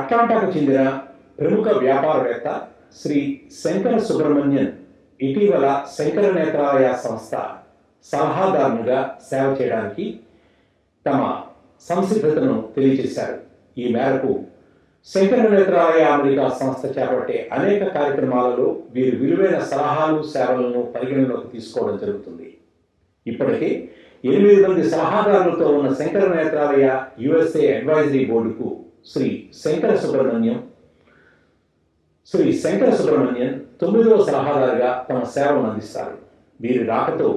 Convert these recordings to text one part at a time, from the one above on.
అట్లాంటాకు చెందిన ప్రముఖ వ్యాపారవేత్త శ్రీ శంకర సుబ్రహ్మణ్యన్ ఇటీవల శంకరనేత్రాలయ సంస్థ సలహాదారునిగా సేవ చేయడానికి తమ సంసిద్ధతను తెలియజేశారు. ఈ మేరకు శంకరనేత్రాలయ అమెరికా సంస్థ చేపట్టే అనేక కార్యక్రమాలలో వీరి విలువైన సలహాలు సేవలను పరిగణలోకి తీసుకోవడం జరుగుతుంది. ఇప్పటికే 8 మంది సలహాదారులతో ఉన్న శంకరనేత్రాలయ యుఎస్ఏ అడ్వైజరీ బోర్డుకు శ్రీ శంకర సుబ్రహ్మణ్యన్ 9వ సలహాదారుగా తమ సేవలను అందిస్తారు. వీరి రాకతో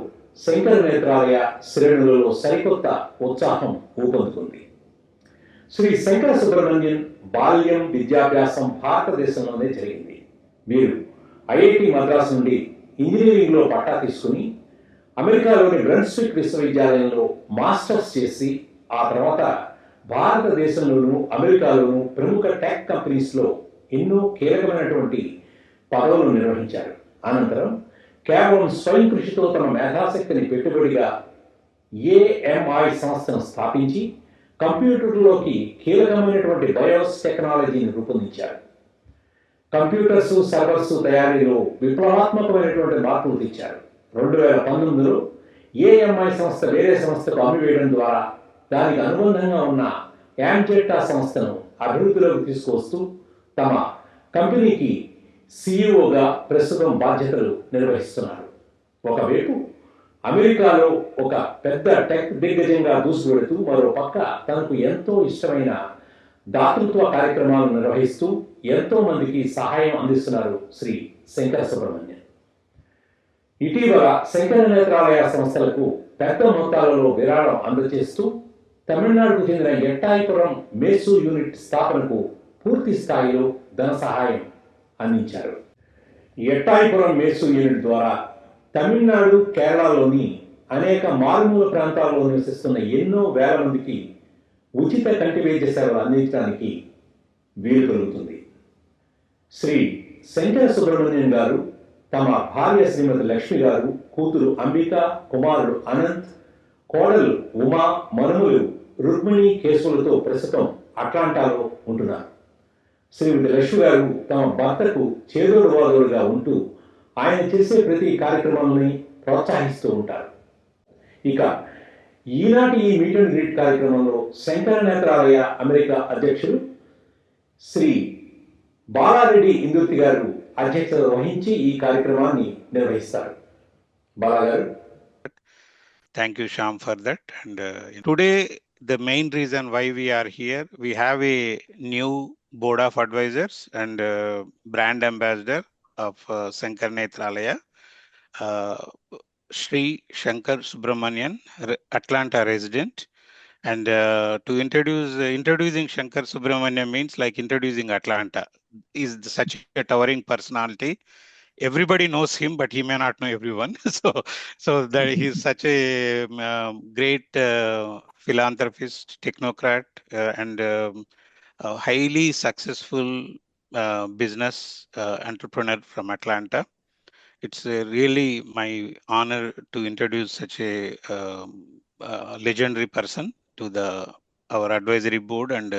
శంకరనేత్రాలయ శ్రేణులలో సరికొత్త ఉత్సాహం ఊపందుకుంది. శ్రీ శంకర సుబ్రహ్మణ్యన్ బాల్యం విద్యాభ్యాసం భారతదేశంలోనే జరిగింది. వీరు ఐఐటి మద్రాసు నుండి ఇంజనీరింగ్లో పట్టా తీసుకుని అమెరికాలోని బ్రన్స్విక్ విశ్వవిద్యాలయంలో మాస్టర్స్ చేసి ఆ తర్వాత భారతదేశంలోనూ అమెరికాలోనూ ప్రముఖ టెక్ కంపెనీస్లో ఎన్నో కీలకమైనటువంటి పదవులు నిర్వహించారు. అనంతరం కేవలం స్వయం కృషితో తమ మేధాశక్తిని పెట్టుబడిగా ఏఎంఐ సంస్థను స్థాపించి కంప్యూటర్లోకి కీలకమైనటువంటి బయోస్ టెక్నాలజీని రూపొందించారు. కంప్యూటర్స్ సర్వర్స్ తయారీలో విప్లవాత్మకమైనటువంటి మార్పులు తెచ్చారు. 2019లో ఏఎంఐ సంస్థ వేరే సంస్థకు అమ్మివేయడం ద్వారా దానికి అనుబంధంగా ఉన్న యాంజెట్టా సంస్థను అభివృద్ధిలోకి తీసుకొస్తూ తమ కంపెనీకి సిఇఓగా ప్రస్తుతం బాధ్యతలు నిర్వహిస్తున్నారు. ఒకవైపు అమెరికాలో ఒక పెద్ద టెక్ దిగ్గజంగా దూసుకువెడుతూ మరో పక్క తనకు ఎంతో ఇష్టమైన దాతృత్వ కార్యక్రమాలను నిర్వహిస్తూ ఎంతో మందికి సహాయం అందిస్తున్నారు శ్రీ శంకర సుబ్రహ్మణ్యన్. ఇటీవల శంకరనేత్రాలయ సంస్థలకు పెద్ద మొత్తాలలో విరాళం అందజేస్తూ తమిళనాడుకు చెందిన ఎట్టాయిపురం మేసు యూనిట్ స్థాపనకు పూర్తి స్థాయిలో ధన సహాయం అందించారు. ఎట్టాయిపురం మేసు యూనిట్ ద్వారా తమిళనాడు, కేరళలోని అనేక మారుమూల ప్రాంతాల్లో నివసిస్తున్న ఎన్నో వేల మందికి ఉచిత కంటి వైద్య సేవలు అందించడానికి వీలు కలుగుతుంది. శ్రీ శంకర సుబ్రహ్మణ్యం గారు తమ భార్య శ్రీమతి లక్ష్మి గారు, కూతురు అంబిక, కుమారుడు అనంత్, కోడలు ఉమా, మనుమలు రుక్మిణి కేసులతో ప్రస్తుతం అట్లాంటాలో ఉంటున్నారు. శ్రీమతి లక్ష్మి గారు తమ భర్తకు చేదోడు వాదోడుగా ఉంటూ ఆయన చేసే ప్రతి కార్యక్రమాన్ని ప్రోత్సహిస్తూ ఉంటారు. ఇక ఈనాటి ఈ మీట్ అండ్ గ్రీట్ కార్యక్రమంలో శంకరనేత్రాలయ అమెరికా అధ్యక్షులు శ్రీ బాలారెడ్డి ఇందుర్తి గారు అధ్యక్షత వహించి ఈ కార్యక్రమాన్ని నిర్వహిస్తారు. బాలా గారు. Thank you, Shyam, for that. And today, the main reason why we are here, we have a new board of advisors and brand ambassador of Sankaranetralaya, Sri Shankar Subramonian, Atlanta resident. And to introducing Shankar Subramonian means like introducing Atlanta. Is such a towering personality. Everybody knows him, but he may not know everyone. So that he's such a great philanthropist, technocrat, and highly successful business entrepreneur from Atlanta. It's really my honor to introduce such a legendary person to our advisory board and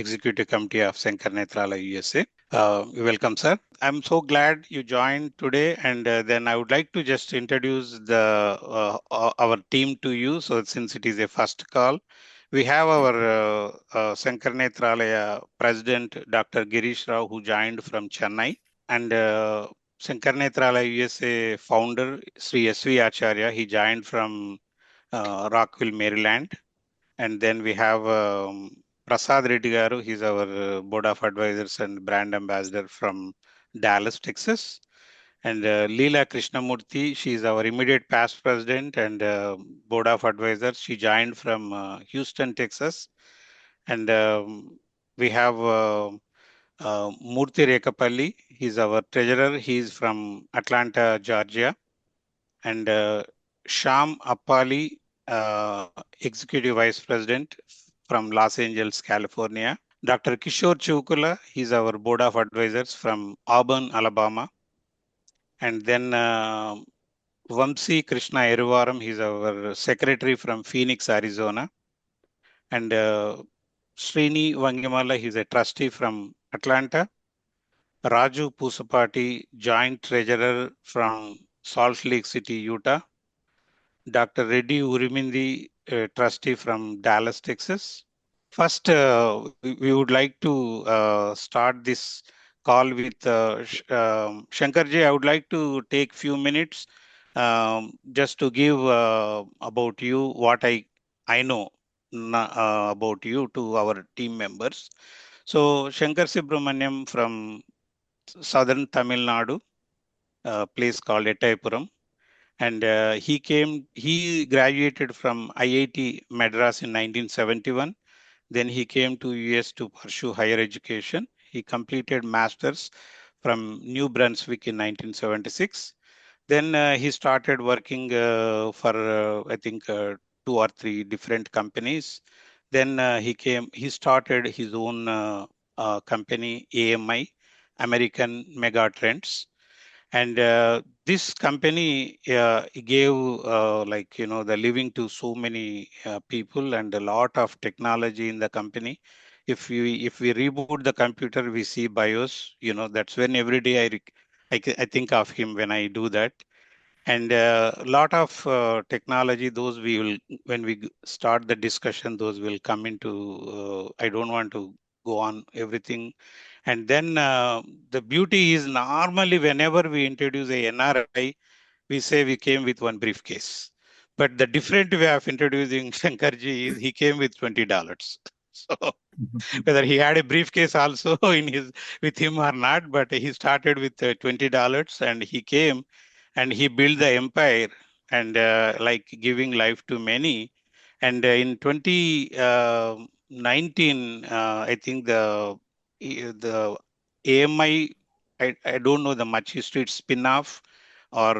executive committee of Sankaranetralaya USA. Welcome, sir. I'm so glad you joined today, and then I would like to just introduce our team to you. So since it is a first call, we have our Sankaranetralaya President, Dr. Girish Rao, who joined from Chennai, and Sankaranetralaya USA founder, Sri S.V. Acharya. He joined from Rockville, Maryland. And then we have Prasad Reddy Garu. He's our board of advisors and brand ambassador from Dallas, Texas. And Leela Krishnamurthy, she's our immediate past president and board of advisors. She joined from Houston, Texas. And we have Murthy Rekapalli. He's our treasurer. He's from Atlanta, Georgia. And Shyam Appali, executive vice president from Los Angeles, California. Dr. Kishore Chukula, he's our board of advisors from Auburn, Alabama. And then Vamsi Krishna Eruvaram, he's our secretary from Phoenix, Arizona. And Srini Vangamala, he's a trustee from Atlanta. Raju Pusapati, joint treasurer from Salt Lake City, Utah. Dr. Reddy Urimindi, trustee from Dallas, Texas. First, we would like to start this call with Shankarji. I would like to take few minutes just to give about you what I know about you to our team members. So Shankar Subramonian from southern Tamil Nadu, a place called Ettayapuram, and he graduated from IIT Madras in 1971. Then he came to US to pursue higher education. He completed masters from New Brunswick in 1976. Then he started working for I think 2 or 3 different companies. Then he started his own company, AMI, American Mega Trends. And this company gave the living to so many people and a lot of technology in the company. If we reboot the computer, we see BIOS. That's when every day I think of him when I do that. And a lot of technology, those we will, when we start the discussion, those will come into, I don't want to go on everything. And then the beauty is normally whenever we introduce a NRI, we say we came with one briefcase. But the different way of introducing Shankarji is he came with $20. So whether he had a briefcase also in his with him or not, but he started with $20 and he came and he built the empire and like giving life to many. And in 2019, I think the AMI, I don't know the much history, it's spin-off or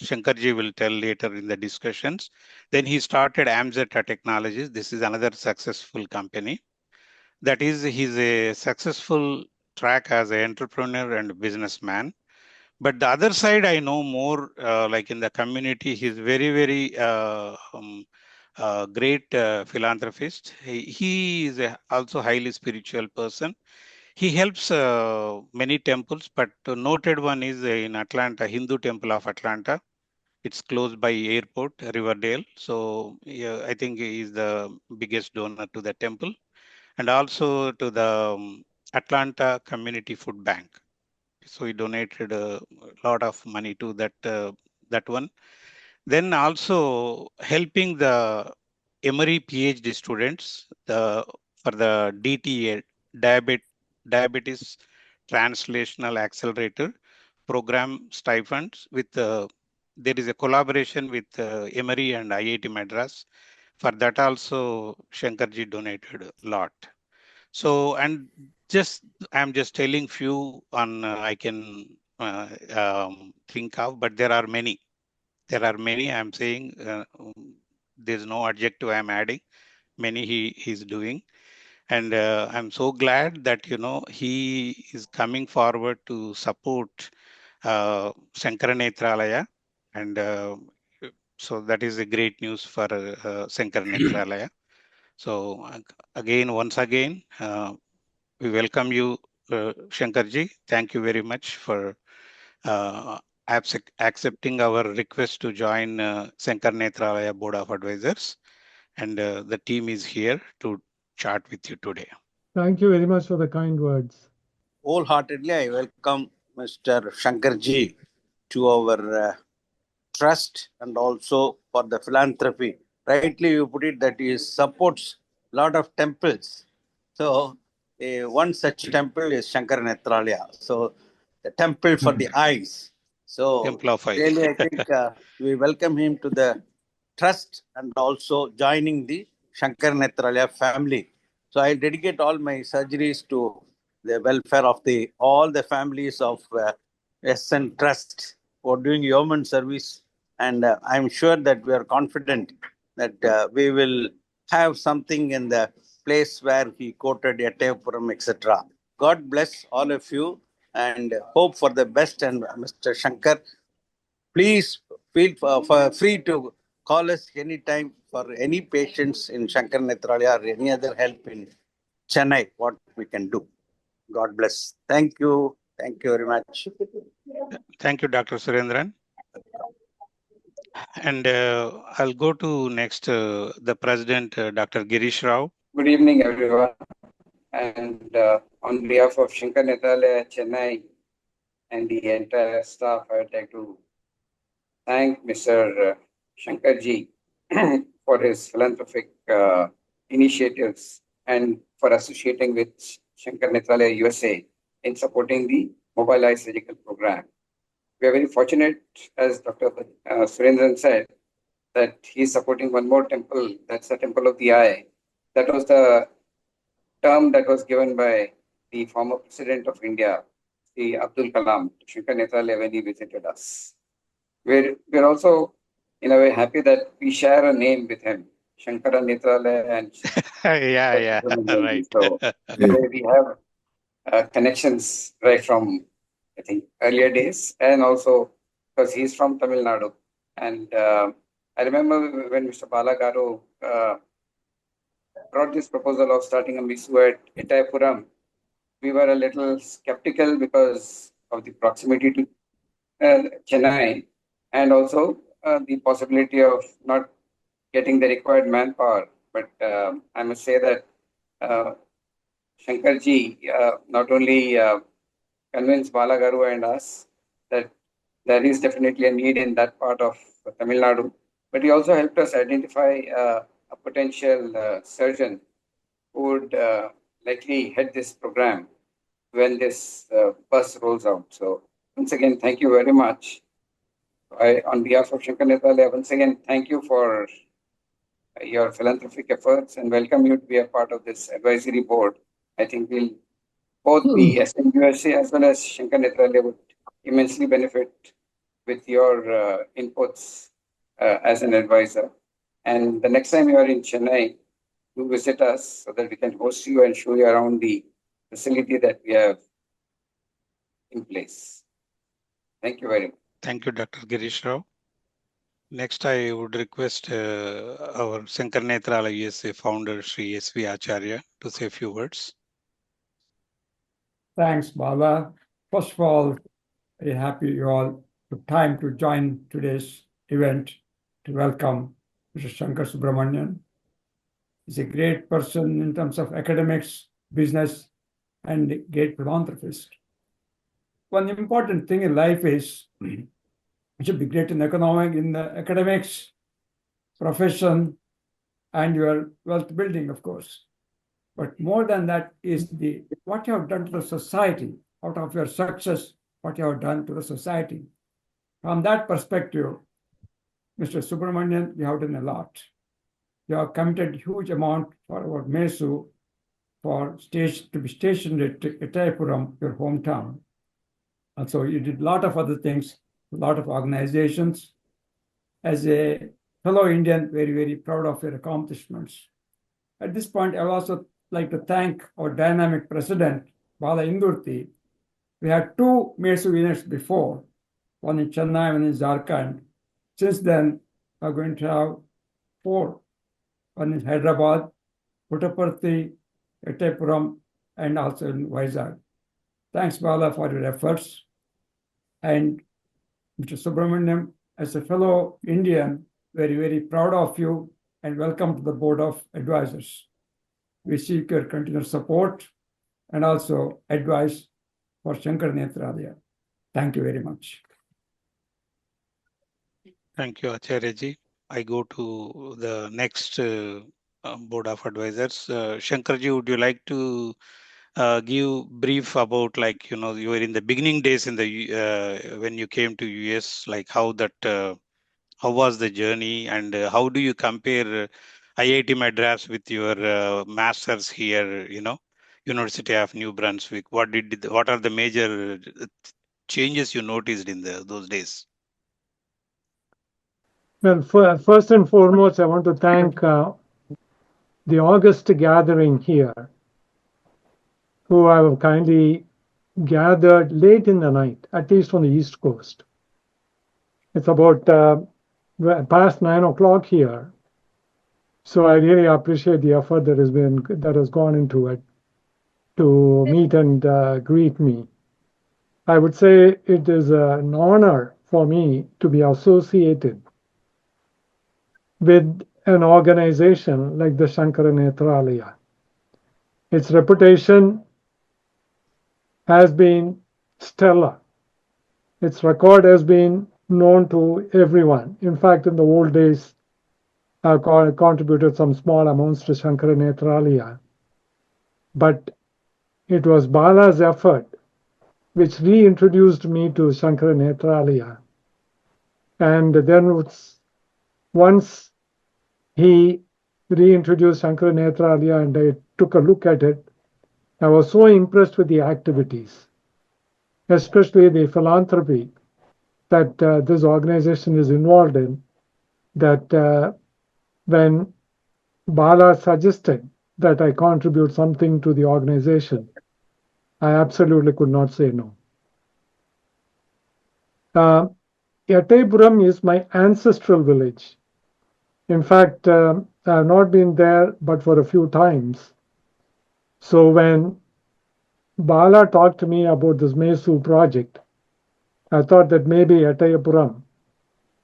Shankarji will tell later in the discussions. Then he started Amzeta Technologies. This is another successful company. That is, he's a successful track as an entrepreneur and businessman. But the other side, I know more like in the community, he's very, very great philanthropist. He is also highly spiritual person. He helps many temples, but noted one is in Atlanta, Hindu Temple of Atlanta. It's close by airport, Riverdale. So yeah, I think he is the biggest donor to the temple and also to the Atlanta Community Food Bank. So he donated a lot of money to that one. Then also helping the Emory PhD students for the DTA, Diabetes Translational Accelerator program stipends with there is a collaboration with Emory and IIT Madras. For that also Shankarji donated a lot. So, and I'm just telling few on I can think of, but there are many. There are many. I'm saying there's no adjective I'm adding. Many he's doing, and I'm so glad that he is coming forward to support Sankaranetralaya, and so that is a great news for Sankaranetralaya. So again, once again. We welcome you, Shankarji. Thank you very much for accepting our request to join Sankaranetralaya Board of Advisors. And the team is here to chat with you today. Thank you very much for the kind words. Wholeheartedly, I welcome Mr. Shankarji to our trust and also for the philanthropy. Rightly, you put it that he supports a lot of temples. So, one such temple is Shankaranetralaya. So, the temple for the eyes. So, Temple of Eyes. really, I think we welcome him to the trust and also joining the Shankaranetralaya family. So, I dedicate all my surgeries to the welfare of all the families of SN Trust for doing yeoman service. And I'm sure that we are confident that we will have something in the place where he quoted Ettayapuram, etc. God bless all of you and hope for the best. And Mr. Shankar, please feel free to call us anytime for any patients in Shankaranetralaya or any other help in Chennai, what we can do. God bless. Thank you. Thank you very much. Thank you, Dr. Surendran. And I'll go to next the President, Dr. Girish Rao. Good evening, everyone. And on behalf of Shankaranetralaya, Chennai, and the entire staff, I would like to thank Mr. Shankarji for his philanthropic initiatives and for associating with Shankaranetralaya USA in supporting the Mobile Eye Surgical Program. We are very fortunate, as Dr. Surendran said, that he's supporting one more temple, that's the Temple of the Eye. That was the term that was given by the former President of India, the Abdul Kalam, Shankaranetralaya, when he visited us. We're also, in a way, happy that we share a name with him, Shankaranetralaya and Yeah, right. So in a way, we have connections right from, I think, earlier days, and also because he's from Tamil Nadu. And I remember when Mr. Balagaru brought this proposal of starting a MISU at Itayapuram, we were a little skeptical because of the proximity to Chennai, and also the possibility of not getting the required manpower. But I must say that Shankarji not only convinced Balagaru and us that there is definitely a need in that part of Tamil Nadu, but he also helped us identify a potential surgeon who would likely head this program when this bus rolls out. So once again, thank you very much. On behalf of Shankaranetralaya, once again, thank you for your philanthropic efforts and welcome you to be a part of this advisory board. I think we'll both the SMUSA as well as Shankaranetralaya would immensely benefit with your inputs as an advisor. And the next time you are in Chennai, do visit us so that we can host you and show you around the facility that we have in place. Thank you very much. Thank you, Dr. Girish Rao. Next, I would request our Sankaranetralaya USA founder, Sri S.V. Acharya, to say a few words. Thanks, Bala. First of all, very happy you all took time to join today's event to welcome Mr. Shankar Subramonian. He's a great person in terms of academics, business, and a great philanthropist. One important thing in life is you should be great in the academics, profession, and your wealth building, of course. But more than that is what you have done to the society, out of your success, what you have done to the society. From that perspective, Mr. Subramonian, you have done a lot. You have committed huge amount for our MESU to be stationed at Itayapuram, your hometown. And so you did a lot of other things, a lot of organizations. As a fellow Indian, very, very proud of your accomplishments. At this point, I would also like to thank our dynamic president, Bala Indurti. We had 2 MESU units before, one in Chennai, one in Jharkhand. Since then, we're going to have 4, one in Hyderabad, Puttaparthi, Itayapuram, and also in Vizag. Thanks, Bala, for your efforts. And Mr. Subramonian, as a fellow Indian, very, very proud of you and welcome to the Board of Advisors. We seek your continued support and also advice for Shankaranetralaya. Thank you very much. Thank you, Acharya-ji. I go to the next Board of Advisors. Shankarji, would you like to give brief about, like, you were in the beginning days in the when you came to US, like how was the journey, and how do you compare IIT Madras with your masters here, University of New Brunswick? What are the major changes you noticed in those days? Well, first and foremost, I want to thank the August gathering here, who have kindly gathered late in the night, at least on the East Coast. It's about past 9 o'clock here. So I really appreciate the effort that has gone into it. to meet and greet me. I would say it is an honor for me to be associated with an organization like the Shankaranetralaya. Its reputation has been stellar. Its record has been known to everyone. In fact, in the old days, I contributed some small amounts to Shankaranetralaya. But it was Bala's effort which reintroduced me to Shankaranetralaya. And then once he reintroduced Shankaranetralaya and I took a look at it, I was so impressed with the activities, especially the philanthropy that this organization is involved in, that when Bala suggested that I contribute something to the organization, I absolutely could not say no. Yataipuram is my ancestral village. In fact, I have not been there but for a few times. So when Bala talked to me about this Mesu project, I thought that maybe Yataipuram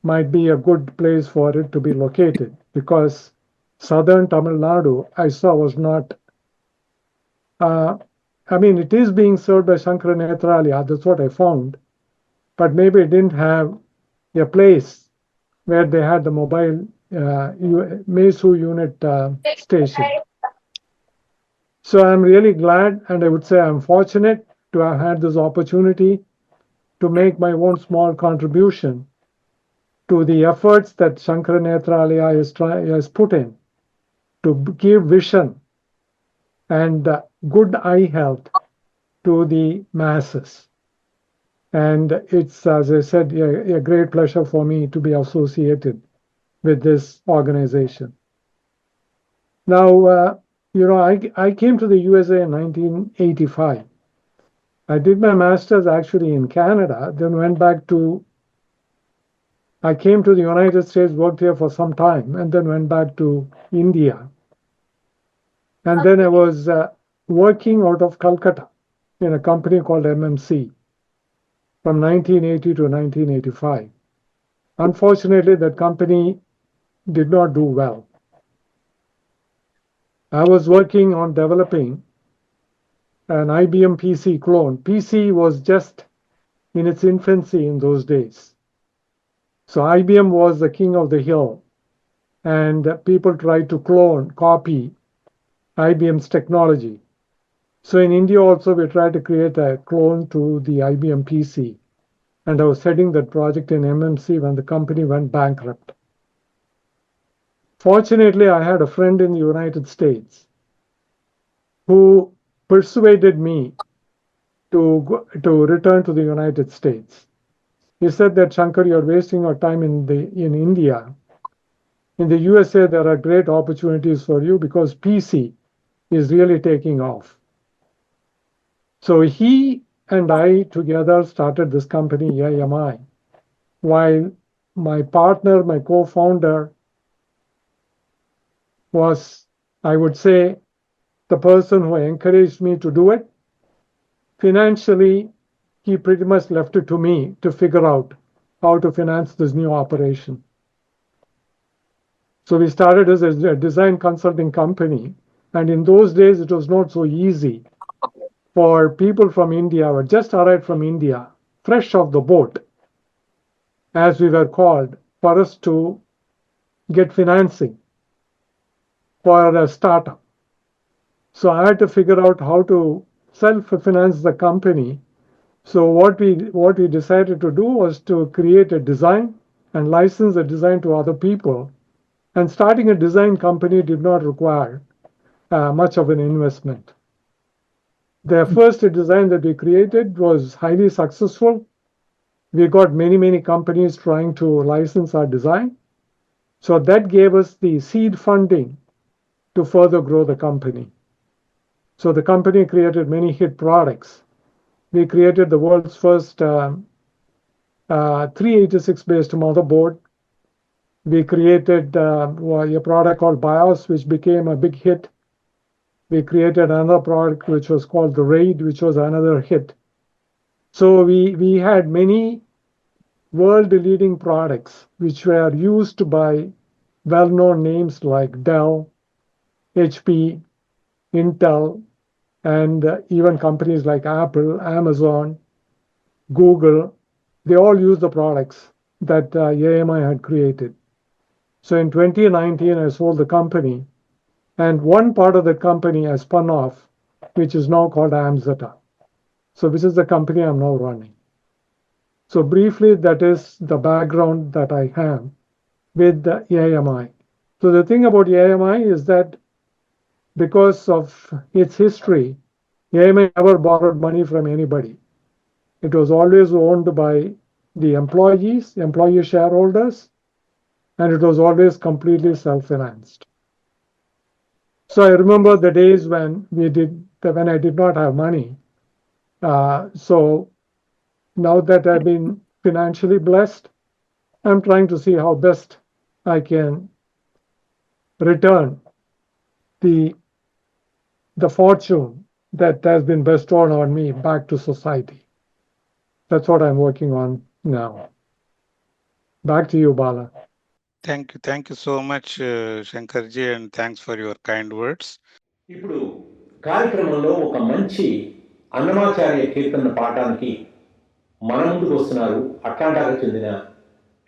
might be a good place for it to be located, because southern Tamil Nadu, I saw, was not, it is being served by Shankaranetralaya, that's what I found, but maybe it didn't have a place where they had the mobile Mesu unit station. So I'm really glad, and I would say I'm fortunate to have had this opportunity to make my own small contribution to the efforts that Shankaranetralaya has put in to give vision and good eye health to the masses. And it's, as I said, a great pleasure for me to be associated with this organization. Now, I came to the USA in 1985. I did my master's actually in Canada, then I came to the United States, worked here for some time, and then went back to India. And then I was working out of Calcutta in a company called MMC from 1980 to 1985. Unfortunately, that company did not do well. I was working on developing an IBM PC clone. PC was just in its infancy in those days. So IBM was the king of the hill, and people tried to copy IBM's technology. So in India also, we tried to create a clone to the IBM PC. And I was heading that project in MMC when the company went bankrupt. Fortunately, I had a friend in the United States who persuaded me to return to the United States. He said that, Shankar, you're wasting your time in India. In the USA, there are great opportunities for you because PC is really taking off. So he and I together started this company, AMI, while my partner, my co-founder, was, I would say, the person who encouraged me to do it. Financially, he pretty much left it to me to figure out how to finance this new operation. So we started as a design consulting company. And in those days, it was not so easy for people from India, or just arrived from India, fresh off the boat, as we were called, for us to get financing for a startup. So I had to figure out how to self-finance the company. So what we decided to do was to create a design and license the design to other people. And starting a design company did not require much of an investment. The first design that we created was highly successful. We got many companies trying to license our design. So that gave us the seed funding to further grow the company. So the company created many hit products. We created the world's first 386-based motherboard. We created a product called BIOS, which became a big hit. we created another product which was called the Raid, which was another hit. So we had many world-leading products which were used by well-known names like Dell, HP, Intel, and even companies like Apple, Amazon, Google. They all use the products that AMI had created. So in 2019, I sold the company, and one part of the company I spun off, which is now called Amzeta. So this is the company I'm now running. So briefly, that is the background that I have with the AMI. So the thing about AMI is that because of its history, AMI never borrowed money from anybody. It was always owned by the employees, employee shareholders, and it was always completely self-financed. So I remember the days when I did not have money. So now that I've been financially blessed, I'm trying to see how best I can return the fortune that has been bestowed on me back to society. That's what I'm working on now. Back to you, Bala. Thank you so much, Shankarji, and thanks for your kind words. ఇప్పుడు కార్యక్రమంలో ఒక మంచి అన్నమాచార్య కీర్తన పాడటానికి మన ముందుకు వస్తున్నారు అట్లాంటాకు చెందిన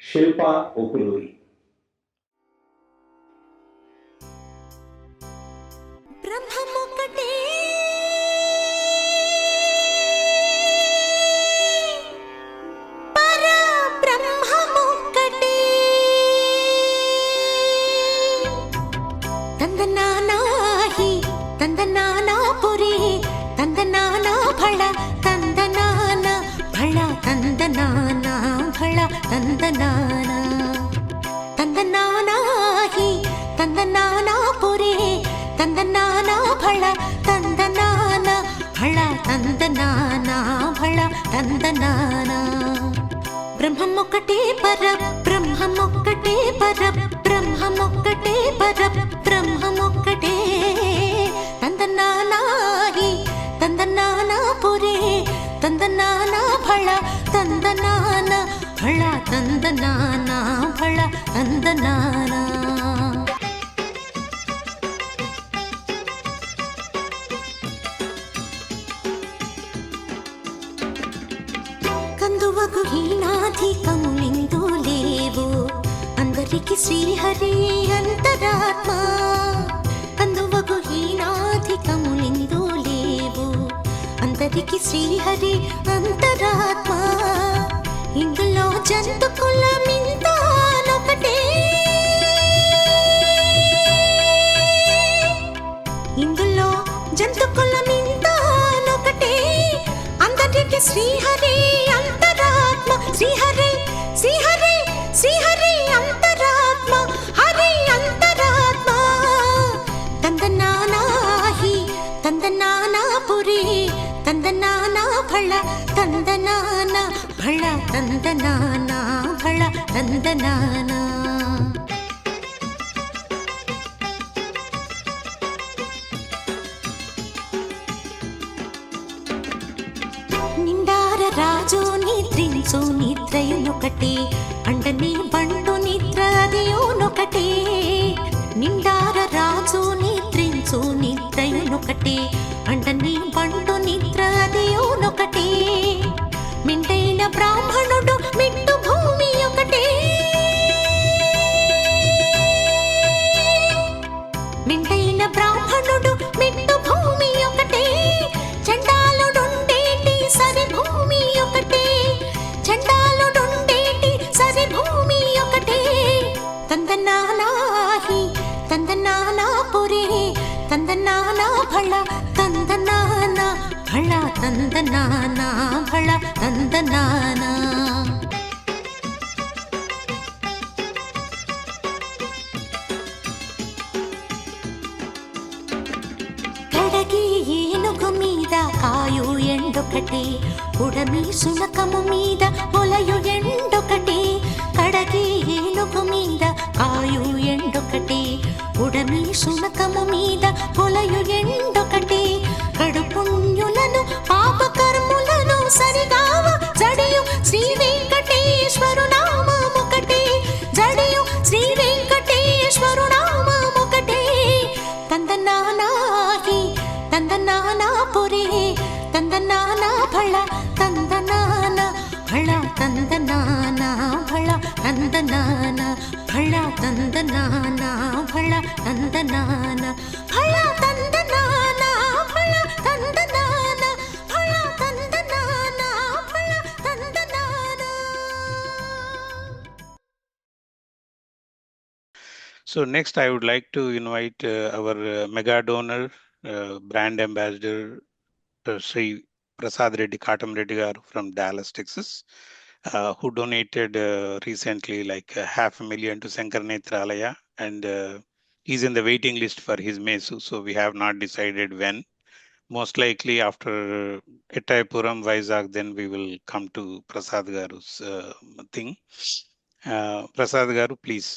శిల్ప ఉకులూరి. బ్రహ్మమొక్కటే పర బ్రహ్మమొక్కటే పర బ్రహ్మమొక్కటే పర బ్రహ్మమొక్కటే తందనానాహి తందనానా పురే తందనానా భళ తందనానా భళ తందనానా భళ తందనానా. కందువకు హీనాధికములిందు లేవు అందరికి శ్రీహరి అంతరాత్మ. కందువకు హీనాధికములిందు లేవు అందరికి శ్రీహరి అంతరాత్మ. ఇందులో జంతు కులమింతానొకటే ఇందులో జంతు కులమింతానొకటే అందరికి శ్రీహరి అంతరాత్మ. శ్రీహరి శ్రీహరి శ్రీహరి అంతరాత్మ హరి అంతరాత్మ. తందనానాహి తందనానా పురి తందనానా భళ తందనానా భళ తందనానా భళ తందనానా. నిండార రాజు నిద్రించు నిద్రయునొకటే అండని బండు నిద్ర అదియునొకటే. నిండార రాజు నిద్రించు నిద్రయునొకటే అండని బండు నిద్ర అదియునొకటే. మెండైన బ్రాహ్మణుడు మిట్టు భూమి ఒకటే మెండైన బ్రాహ్మణుడు మిట్టు భూమి ఒకటే. చండాలుడుండేటి సరి భూమి ఒకటే చండాలుడుండేటి సరి భూమి ఒకటే. తందనానాహి తందనానా పురే తందనానా భళ తందనానా భళ తందనానా భళ తందనానా. కడగి ఏనుగు మీద కాయు ఎండొకటి ఉడమి సునకము మీద పొలయు ఎండొకటి. కడగి ఏనుగు మీద కాయు ఎండొకటి ఉడమి సునకము మీద పొలయు ఎండొకటి. ತಂದನಾನ ಫಳ ತಂದನಾನ ಫಳ ತಂದನಾನ ಫಳ ತಂದನಾನ ಫಳ ತಂದನಾನ ಫಳ ತಂದನಾನ ಫಳ ತಂದನಾನ ಫಳ ತಂದನಾನ ಫಳ ತಂದನಾನ ಫಳ ತಂದನಾನ. So next, I would like to invite our mega donor, brand ambassador, Sri Prasad Reddy Katam Reddy garu from Dallas, Texas, who donated recently like $500,000 to Sankaranetralaya, and he's in the waiting list for his mesu. So we have not decided when. Most likely after Ettayapuram, Vizag, then we will come to Prasad garu's thing. Prasad garu, please.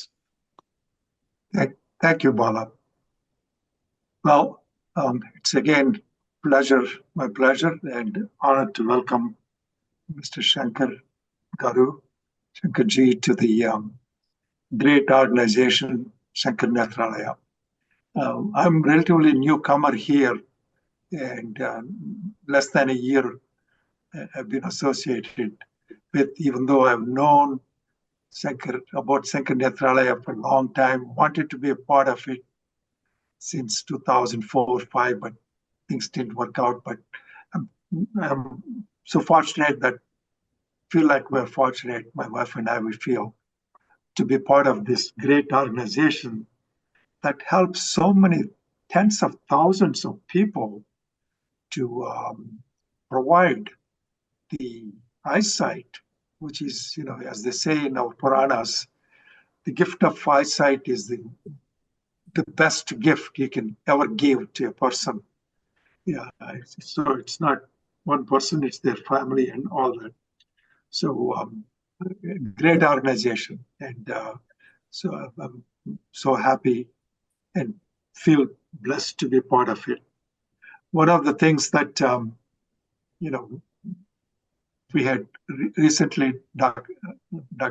Thank you, Bala. Well, it's again my pleasure and honor to welcome Mr. Shankar Garu, Shankarji, to the great organization, Shankaranetralaya. I'm relatively newcomer here, and less than a year I've been associated with, even though I've known about Shankaranetralaya for a long time, wanted to be a part of it since 2004-5, but things didn't work out. But I'm so fortunate we're fortunate, my wife and I, we feel, to be part of this great organization that helps so many tens of thousands of people to provide the eyesight, which is, as they say in our Puranas, the gift of eyesight is the best gift you can ever give to a person. Yeah, so it's not one person, it's their family and all that. So great organization, and so I'm so happy and feel blessed to be part of it. One of the things that we had recently, Dr.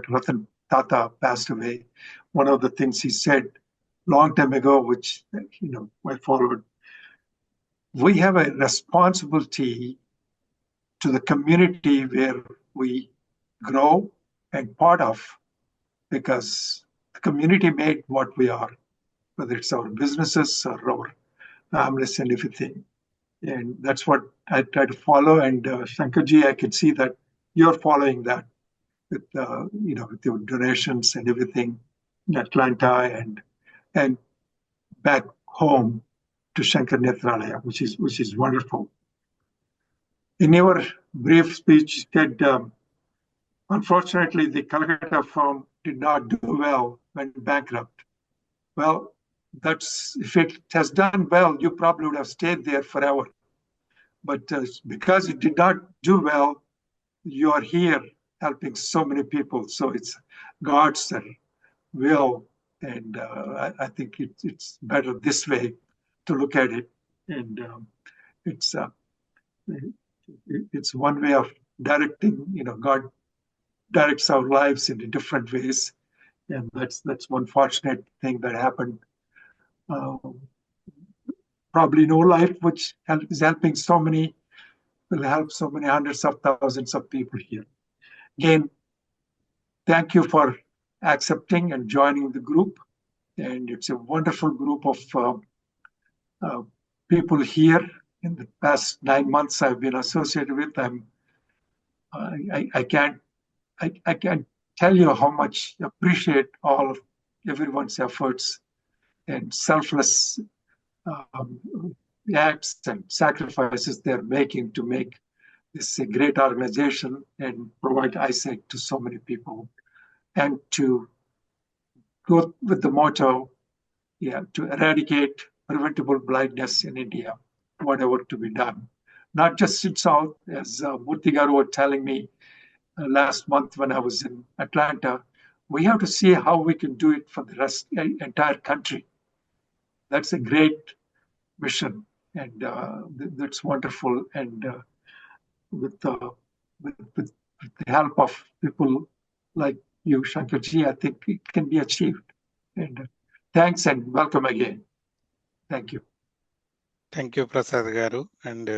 Ratan Tata passed away. One of the things he said long time ago, which I followed, we have a responsibility to the community where we grow and part of, because the community made what we are, whether it's our businesses or our families and everything. And that's what I try to follow. And Shankarji, I can see that you're following that with with your donations and everything in Atlanta and back home to Shankaranetralaya, which is wonderful. In your brief speech, you said, unfortunately, the Calcutta firm did not do well, went bankrupt. Well, if it has done well, you probably would have stayed there forever. But because it did not do well, you are here helping so many people. So it's God's will, and I think it's better this way to look at it. And it's one way of directing. God directs our lives in different ways, and that's one fortunate thing that happened. Probably no life which is helping so many, will help so many hundreds of thousands of people here. Again, thank you for accepting and joining the group. And it's a wonderful group of people here. In the past 9 months I've been associated with them. I can't tell you how much I appreciate all of everyone's efforts and selfless acts and sacrifices they're making to make this a great organization and provide eyesight to so many people, and to go with the motto, to eradicate preventable blindness in India, whatever to be done. Not just in South, as Murthy garu was telling me last month when I was in Atlanta, we have to see how we can do it for the entire country. That's a great mission, and that's wonderful. And with the help of people like you, Shankarji, I think it can be achieved. And thanks and welcome again. Thank you. Thank you, Prasad Garu. And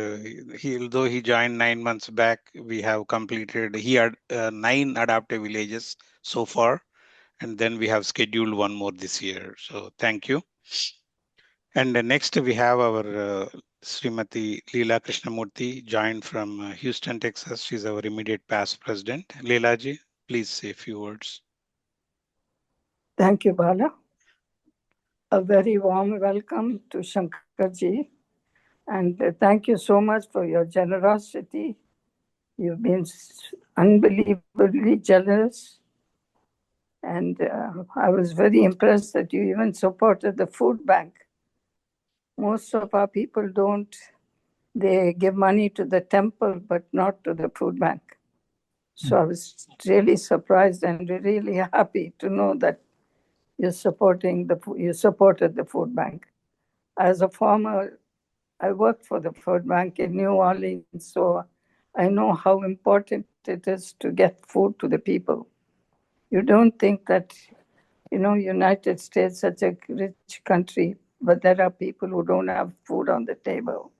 although he joined 9 months back, we have completed, he had 9 adaptive villages so far. And then we have scheduled one more this year. So thank you. And next we have our Srimati Leela Krishnamurthy, joined from Houston, Texas. She's our immediate past president. Leela ji, please say a few words. Thank you, Bala. A very warm welcome to Shankarji. And thank you so much for your generosity. You've been unbelievably generous. And I was very impressed that you even supported the food bank. Most of our people don't. They give money to the temple, but not to the food bank. So I was really surprised and really happy to know that you supported the food bank. As a former, I worked for the food bank in New Orleans, so I know how important it is to get food to the people. You don't think that, United States, such a rich country, but there are people who don't have food on the table.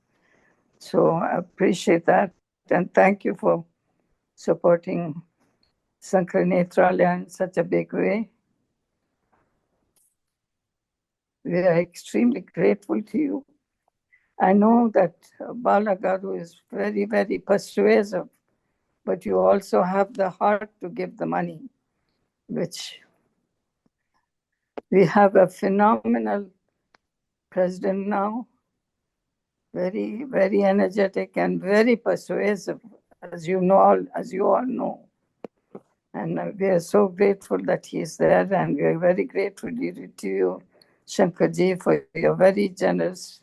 So I appreciate that, and thank you for supporting Sankaranetralaya in such a big way. We are extremely grateful to you. I know that Bala Garu is very, very persuasive, but you also have the heart to give the money, which we have a phenomenal president now, very, very energetic and very persuasive, as you all know. And we are so grateful that he is there, and we are very grateful to you, Shankarji, for your very generous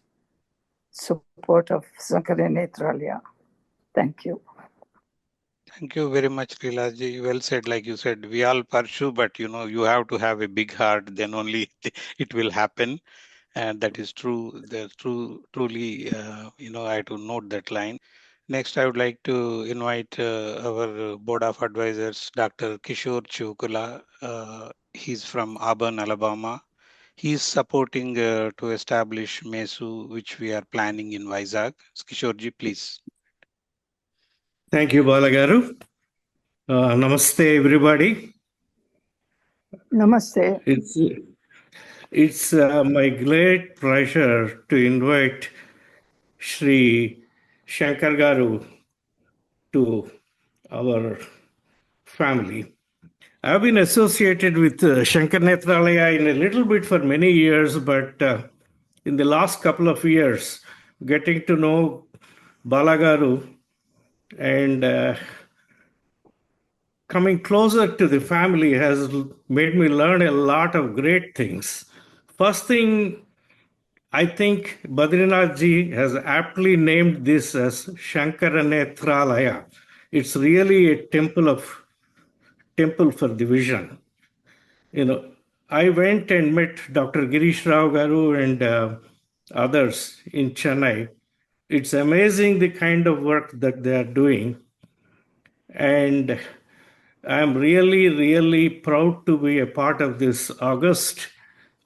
support of Sankaranetralaya. Thank you. Thank you very much, Leela ji. Well said, like you said, we all pursue, but you have to have a big heart, then only it will happen. And that is true. Truly, I have to note that line. Next, I would like to invite our board of advisors, Dr. Kishore Chukula. He's from Auburn, Alabama. He's supporting to establish MESU, which we are planning in Vizag. Kishore ji, please. Thank you, Balagaru. Namaste, everybody. Namaste. It's my great pleasure to invite Shri Shankar Garu to our family. I've been associated with Shankaranetralaya in a little bit for many years, but in the last couple of years, getting to know Balagaru and coming closer to the family has made me learn a lot of great things. First thing, I think Badrinath ji has aptly named this as Shankaranetralaya. It's really a temple for the vision. I went and met Dr. Girish Rao Garu and others in Chennai. It's amazing the kind of work that they are doing. And I'm really, really proud to be a part of this august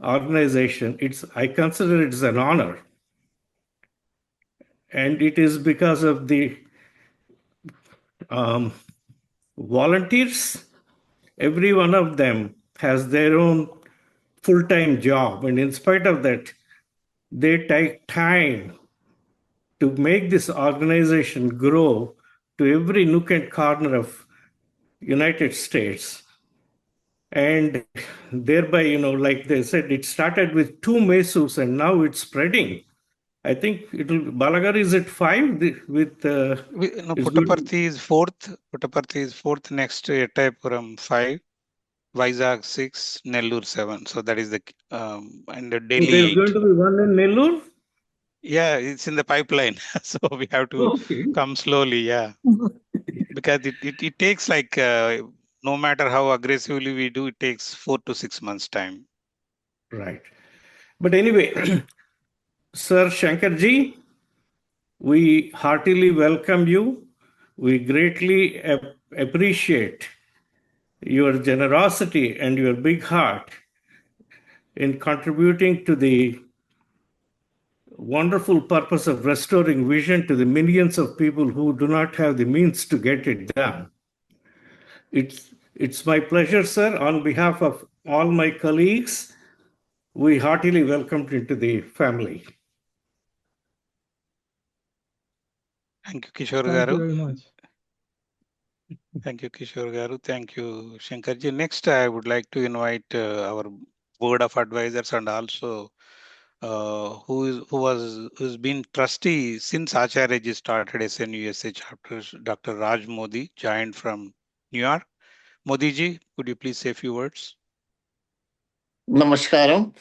organization. I consider it as an honor. And it is because of the volunteers. Every one of them has their own full-time job. And in spite of that, they take time to make this organization grow to every nook and corner of United States. And thereby, like they said, it started with 2 mesus and now it's spreading. I think Balagar is at 5 with. Puttaparthi is 4th. Puttaparthi is 4th. Next, Ettayapuram 5. Vizag 6. Nellore 7. So that is the and the daily. There's going to be one in Nellore? Yeah, it's in the pipeline. So we have to come slowly. Yeah. Because it takes like, no matter how aggressively we do, it takes 4 to 6 months time. Right. But anyway, Sir Shankarji, we heartily welcome you. We greatly appreciate your generosity and your big heart in contributing to the wonderful purpose of restoring vision to the millions of people who do not have the means to get it done. It's my pleasure, sir. On behalf of all my colleagues, we heartily welcome you to the family. Thank you, Kishore Thank Garu. you very much. Thank you, Kishore Garu. Thank you, Shankarji. Next, I would like to invite our board of advisors and also who's been trustee since Acharyaji started SNUSA chapter, Dr. Raj Modi, joined from New York. Modi ji, could you please say a few words? Namaskaram.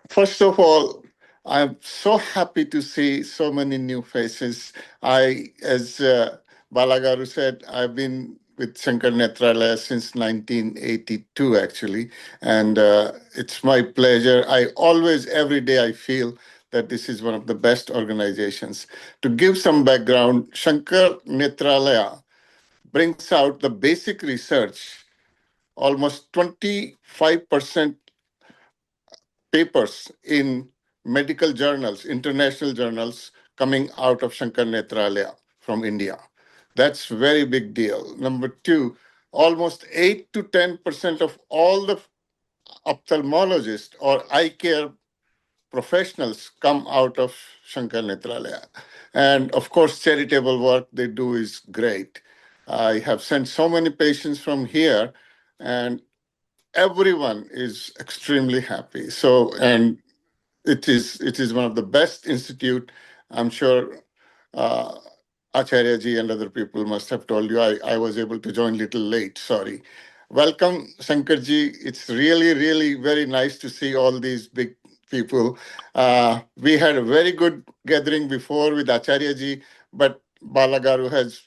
First of all, I'm so happy to see so many new faces. As Balagaru said, I've been with Sankaranetralaya since 1982, actually, and it's my pleasure. I always, every day, I feel that this is one of the best organizations. To give some background, Sankaranetralaya brings out the basic research. Almost 25% papers in medical journals, international journals, coming out of Shankaranetralaya from India. That's very big deal. Number two, almost 8 to 10% of all the ophthalmologists or eye care professionals come out of Shankaranetralaya. And of course, charitable work they do is great. I have sent so many patients from here, and everyone is extremely happy. So, and it is one of the best institute. I'm sure Acharya ji and other people must have told you. I was able to join little late. Sorry. Welcome, Shankar ji. It's really, really very nice to see all these big people. We had a very good gathering before with Acharya ji, but Balagaru has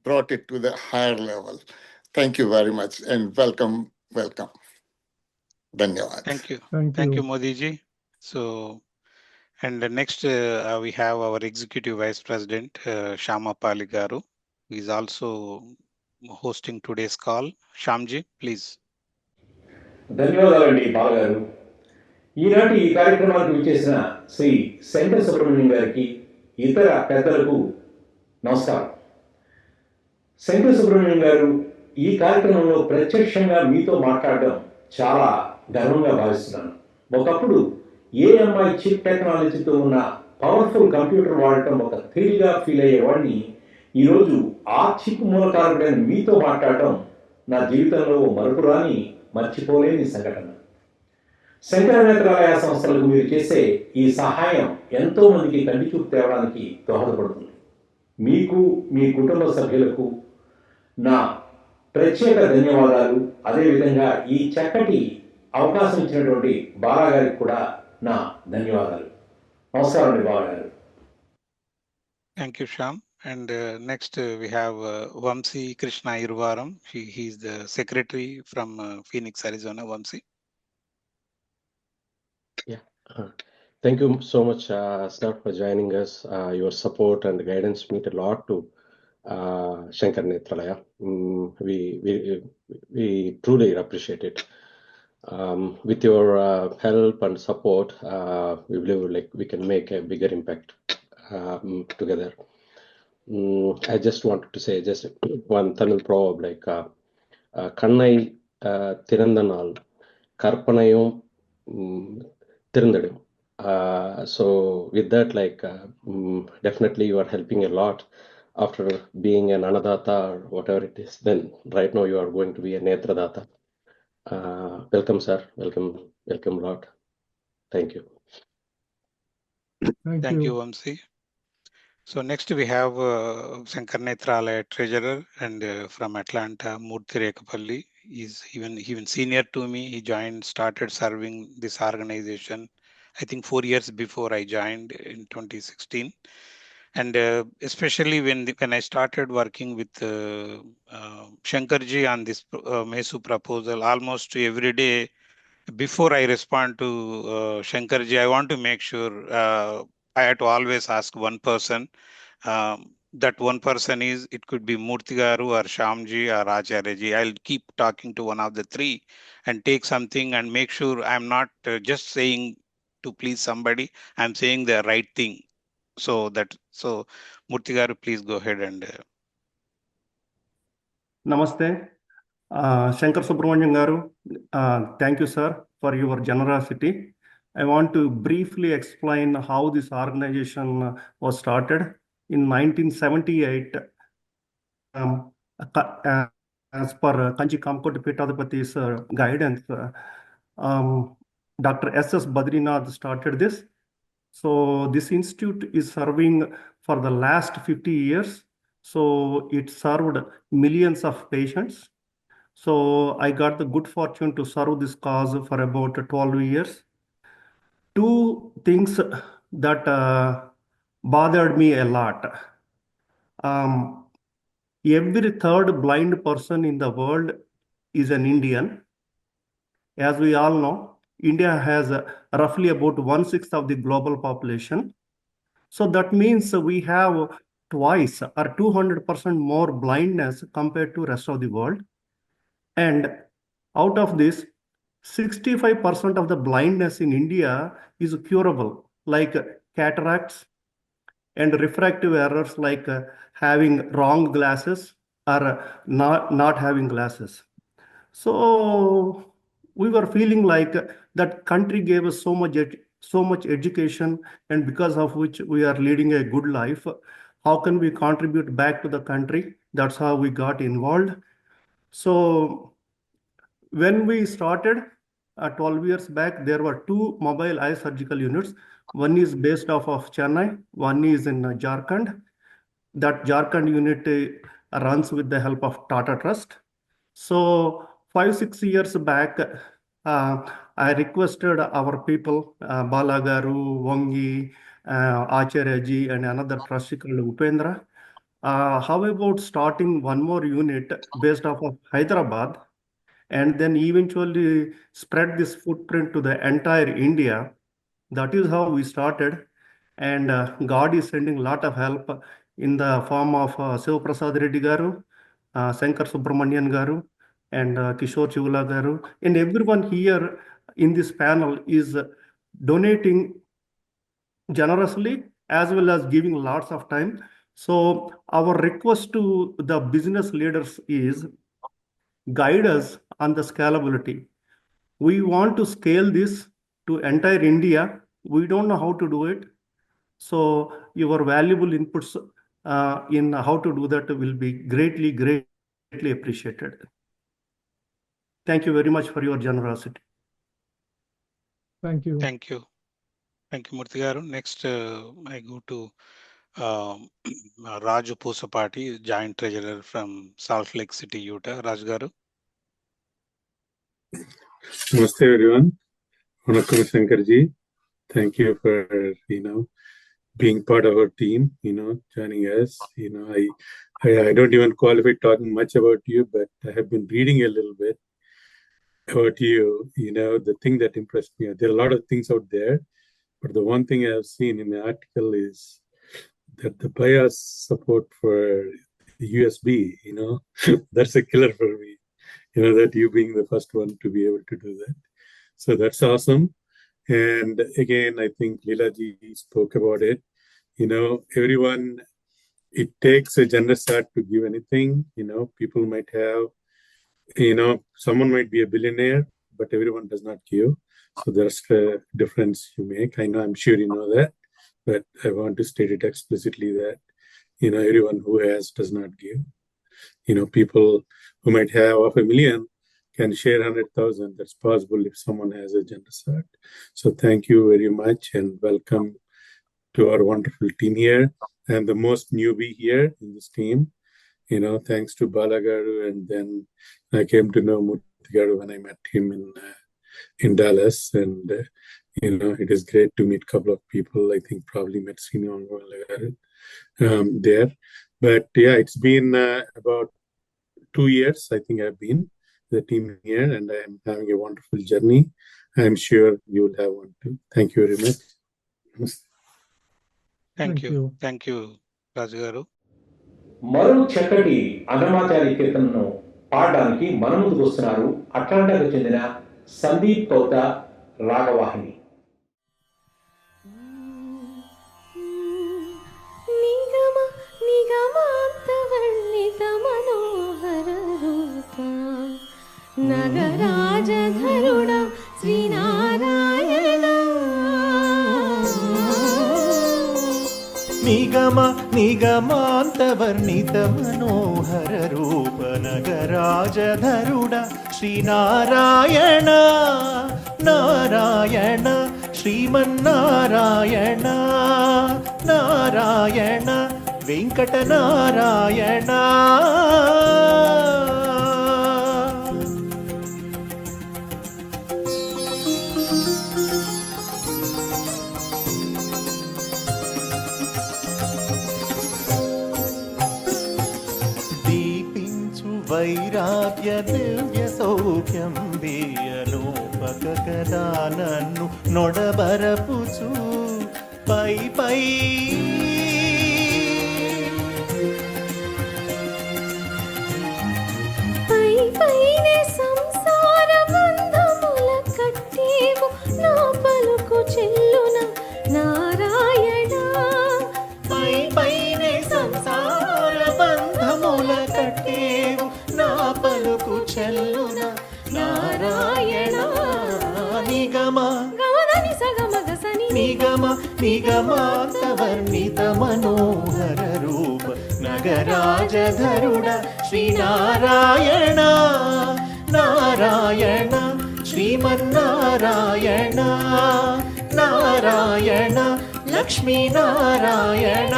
brought it to the higher level. Thank you very much and welcome, welcome. Dhanyawad. Thank you. Thank Thank you, you. Modi ji. So, and next we have our Executive Vice President, Shama Paligaru, who is also hosting today's call. Shamji, please. ధన్యవాదాలండి బాలగారు. ఈనాటి ఈ కార్యక్రమానికి విచ్చేసిన శ్రీ శంకర్ సుబ్రహ్మణ్యం గారికి ఇతర పెద్దలకు నమస్కారం. శంకర్ సుబ్రహ్మణ్యం గారు ఈ కార్యక్రమంలో ప్రత్యక్షంగా మీతో మాట్లాడడం చాలా గర్వంగా భావిస్తున్నాను. ఒకప్పుడు ఏఎంఐ చిప్ టెక్నాలజీతో ఉన్న పవర్ఫుల్ కంప్యూటర్ వాడటం ఒక థ్రిల్గా ఫీల్ అయ్యేవాడిని ఈరోజు ఆ చిప్ మూలకారుడైన మీతో మాట్లాడటం నా జీవితంలో మరపురాని మర్చిపోలేని సంఘటన. శంకరనేత్రాలయ సంస్థలకు మీరు చేసే ఈ సహాయం ఎంతో మందికి కంటి చూపు తేవడానికి దోహదపడుతుంది. మీకు మీ కుటుంబ సభ్యులకు నా ప్రత్యేక ధన్యవాదాలు. అదేవిధంగా ఈ చక్కటి అవకాశం ఇచ్చినటువంటి బాలాగారికి కూడా నా ధన్యవాదాలు. నమస్కారం అండి బాలాగారు. Thank you, Sham. And next we have Vamsi Krishna Irvaram. He is the secretary from Phoenix, Arizona. Vamsi. Yeah. Thank you so much, sir, for joining us. Your support and guidance mean a lot to Shankaranetralaya. We truly appreciate it. With your help and support, we believe like we can make a bigger impact together. I just wanted to say just one Tamil proverb like Kannai Thirandanal Karpanayum Tirundadum. So with that, like definitely you are helping a lot after being an Anadata or whatever it is. Then right now you are going to be a Netradata. Welcome, sir. Welcome, Lord. Thank you. Thank you, Vamsi. So next we have Sankaranetralaya treasurer and from Atlanta, Murthy Rekapalli. He's even senior to me. He started serving this organization, I think 4 years before I joined in 2016. And especially when I started working with Shankarji on this MESU proposal, almost every day before I respond to Shankarji, I want to make sure I had to always ask one person. That one person it could be Murthy Garu or Shamji or Acharyaji. I'll keep talking to one of the three and take something and make sure I'm not just saying to please somebody, I'm saying the right thing. So Murthy garu, please go ahead and Namaste. Shankar Subramonian garu, thank you, sir, for your generosity. I want to briefly explain how this organization was started. In 1978, um, as per Kanchi Kamkoti Pitadipati's guidance, Dr. S.S. Badrinath started this. So this institute is serving for the last 50 years. So it served millions of patients. So I got the good fortune to serve this cause for about 12 years. Two things that bothered me a lot. Every third blind person in the world is an Indian. As we all know, India has roughly about 1/6 of the global population. So that means we have twice or 200% more blindness compared to rest of the world. And out of this, 65% of the blindness in India is curable, like cataracts and refractive errors, like having wrong glasses or not having glasses. So we were feeling like that country gave us so much education, and because of which we are leading a good life. How can we contribute back to the country? That's how we got involved. So when we started 12 years back, there were two mobile eye surgical units. One is based off of Chennai, one is in Jharkhand. That Jharkhand unit runs with the help of Tata Trust. So 5-6 years back, I requested our people, Balagaru, Wangi, Acharyaji, and another trustee called Upendra. How about starting one more unit based off of Hyderabad, and then eventually spread this footprint to the entire India? That is how we started. And God is sending a lot of help in the form of Siva Prasad Reddy Garu, Sankar Subramonian Garu, and Kishore Chivula Garu. And everyone here in this panel is donating generously as well as giving lots of time. So our request to the business leaders is guide us on the scalability. We want to scale this to entire India. We don't know how to do it. So your valuable inputs in how to do that will be greatly appreciated. Thank you very much for your generosity. Thank you. Thank you. Thank you, Murthy garu. Next, I go to Raju Pusapati, Joint Treasurer from Salt Lake City, Utah. Raj garu. Namaste everyone. Vanakkam Shankarji. Thank you for being part of our team, joining us. I don't even qualify talking much about you, but I have been reading a little bit about you. The thing that impressed me, there are a lot of things out there, but the one thing I've seen in the article is that the bias support for USB, that's a killer for me. That you being the first one to be able to do that. So that's awesome. And again, I think Leelaji spoke about it. Everyone, it takes a generous heart to give anything. People might have, someone might be a billionaire, but everyone does not give. So there's the difference you make. I know, I'm sure you know that, but I want to state it explicitly that, everyone who has does not give. People who might have 500,000 can share 100,000. That's possible if someone has a generous heart. So thank you very much and welcome to our wonderful team here. I'm the most newbie here in this team, thanks to Balagaru, and then I came to know Murthy garu when I met him in Dallas, and it is great to meet a couple of people. I think probably met Sinu there, but yeah, it's been about 2 years. I think I've been the team here, and I'm having a wonderful journey. I'm sure you will have one too. Thank you very much. Thank you. Thank you, Raj garu. మరో చక్కటి అన్నమాచారి కీర్తనను పాడడానికి మన ముందుకు వస్తున్నారు అట్లాంటాకు చెందిన సందీప్ కౌత రాగవాహిని. నిగమాంతవర్ణిత మనోహర రూప నగరాజధరుడ శ్రీనారాయణ నిగమాంతవర్ణిత మనోహర రూప నగరాజధరుడ శ్రీనారాయణ నారాయణ శ్రీమన్నారాయణ నారాయణ వెంకటనారాయణ వైరాగ్య దివ్య సౌఖ్యం వేయలోపక కదా నన్ను నొడబరపుచు పై పై పైనే సంసార బంధముల కట్టేవు నా పలుకు చెల్లున నారాయణ పైనే సంసార బంధముల కట్టేవు నా పలుకు చెల్లున నారాయణ నిగమ నిగమ నిగమాంతవర్ణిత మనోహర రూప నగరాజధరుడ శ్రీనారాయణ నారాయణ శ్రీమన్నారాయణ నారాయణ లక్ష్మీనారాయణ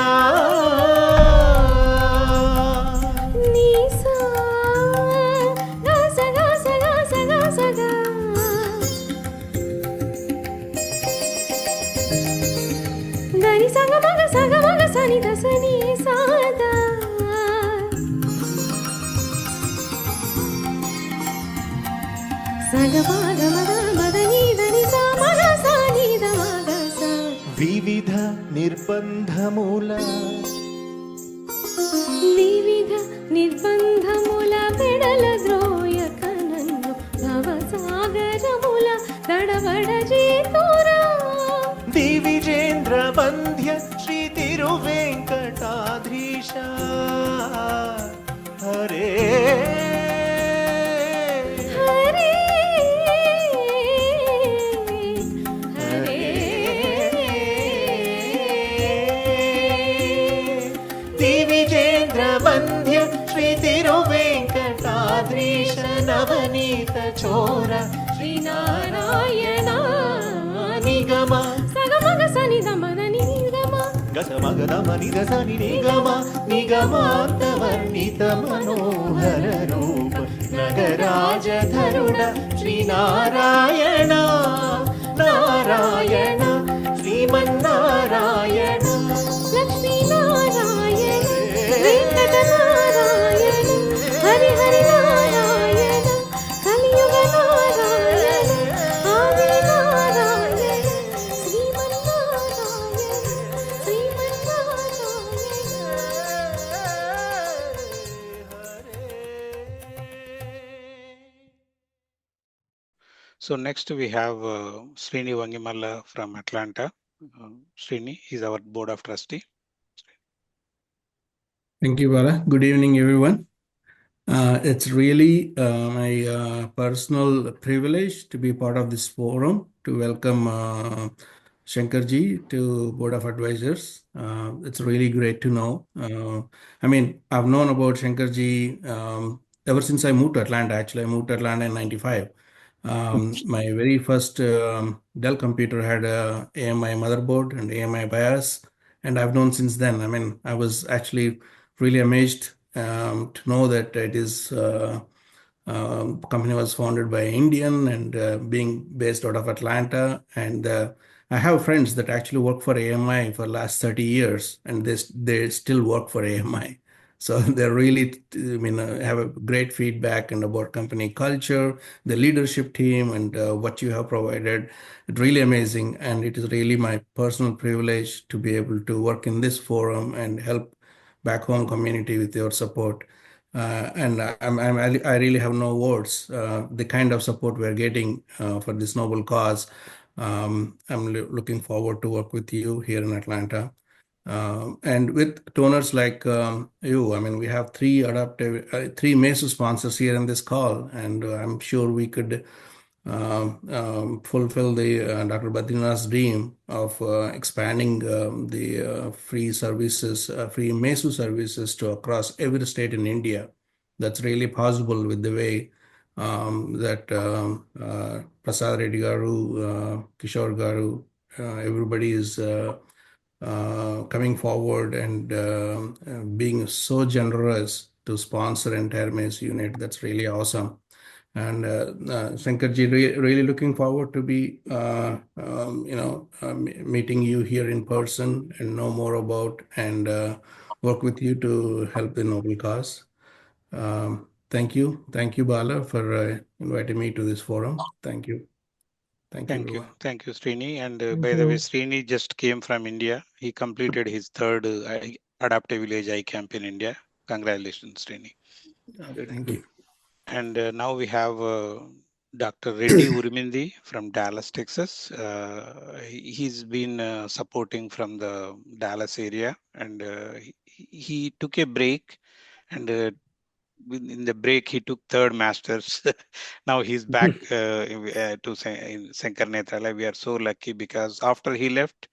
సని దసని సాదా సగమాగ మద మదని దని సమగ సాని దమగ స వివిధ నిర్బంధముల పెడల ద్రోయక నన్ను భవసాగరముల దడబడ చేతురా దివిజేంద్ర వంద్య శ్రీ తిరువెంకటాద్రీశ హరే హరే హరే దివిజేంద్ర వంద్య శ్రీ తిరువెంకటాద్రీశ నవనీత చోర శ్రీనారాయణ నిగమ సగమగ సని దమదని నిగమ గసమగదమని దసని నిగమ నిగమాంతవర్ణిత మనోహర రూప నగరాజధరుడ శ్రీనారాయణ నారాయణ శ్రీమన్నారాయణ లక్ష్మీనారాయణ వెంకటనారాయణ హరి హరి నారాయణ కలియుగ నారాయణ ఆది Narayana Srimannarayana So next we have Srini Vangimalla from Atlanta. Srini is our board of trustee. Thank you, Bala. Good evening, everyone. It's really my personal privilege to be part of this forum to welcome Shankarji to Board of Advisors. It's really great to know. I've known about Shankarji ever since I moved to Atlanta. Actually, I moved to Atlanta in 95. My very first Dell computer had a AMI motherboard and AMI BIOS, and I've known since then. I was actually really amazed to know that it is company was founded by Indian and being based out of Atlanta. And I have friends that actually work for AMI for the last 30 years, and they still work for AMI. So they really, have a great feedback and about company culture, the leadership team, and what you have provided. It's really amazing, and it is really my personal privilege to be able to work in this forum and help back home community with your support. And I really have no words. The kind of support we're getting for this noble cause. I'm looking forward to work with you here in Atlanta. And with donors like you, I mean, we have three MESU sponsors here in this call, and I'm sure we could fulfill the Dr. Badrinath's dream of expanding the free services, free MESU services to across every state in India. That's really possible with the way that Prasad Reddy Garu, Kishore Garu, everybody is coming forward and being so generous to sponsor entire MESU unit. That's really awesome. And Shankarji, really looking forward to be, meeting you here in person and know more about and work with you to help the noble cause. Thank you, Bala, for inviting me to this forum. Thank you, everyone. Thank you, Srini. And Thank by the way, you. Srini just came from India. He completed his third adaptive village eye camp in India. Congratulations, Srini. Thank you. And now we have Dr. Reddy Urimindi from Dallas, Texas. He's been supporting from the Dallas area, and he took a break, and in the break he took third masters. Now he's back to Sankaranetralaya. We are so lucky because after he left,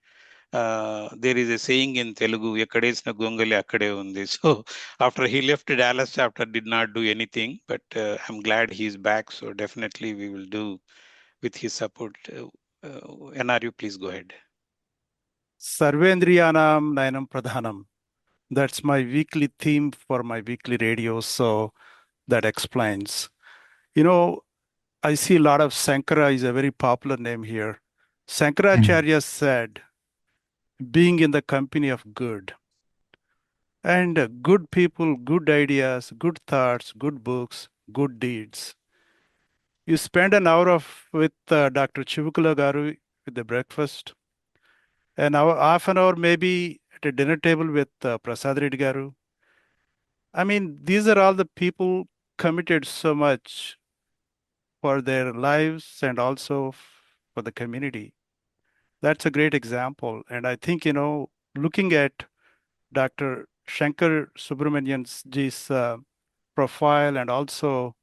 there is a saying in Telugu, "Ekkadesina gongale akkade undi." So after he left, Dallas chapter did not do anything, but I'm glad he's back. So definitely we will do with his support. NRU, please go ahead. Sarvendriyanam Nayanam Pradhanam. That's my weekly theme for my weekly radio, so that explains. You know, I see a lot of Sankara is a very popular name here. Sankaracharya said, being in the company of good. And good people, good ideas, good thoughts, good books, good deeds. You spend an hour with Dr. Chivukula Garu with the breakfast, an hour, half an hour maybe at a dinner table with Prasad Reddy Garu. I mean, these are all the people committed so much for their lives and also for the community. That's a great example. And I think, looking at Dr. Shankar Subramonian's profile and also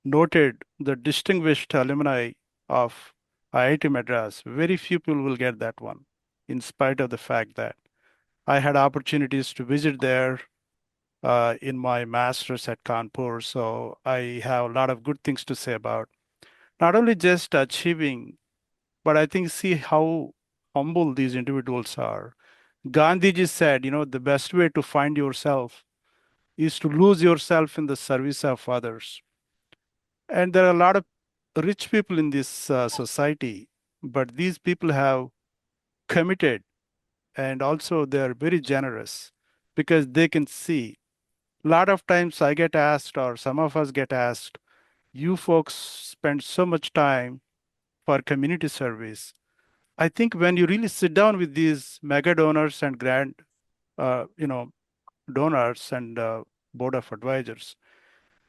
noted the distinguished alumni of IIT Madras, very few people will get that one, in spite of the fact that I had opportunities to visit there in my master's at Kanpur. So I have a lot of good things to say about not only just achieving, but I think see how humble these individuals are. Gandhiji said, the best way to find yourself is to lose yourself in the service of others. And there are a lot of rich people in this society, but these people have committed and also they are very generous because they can see. A lot of times I get asked, or some of us get asked, you folks spend so much time for community service. I think when you really sit down with these mega donors and grand, donors and board of advisors,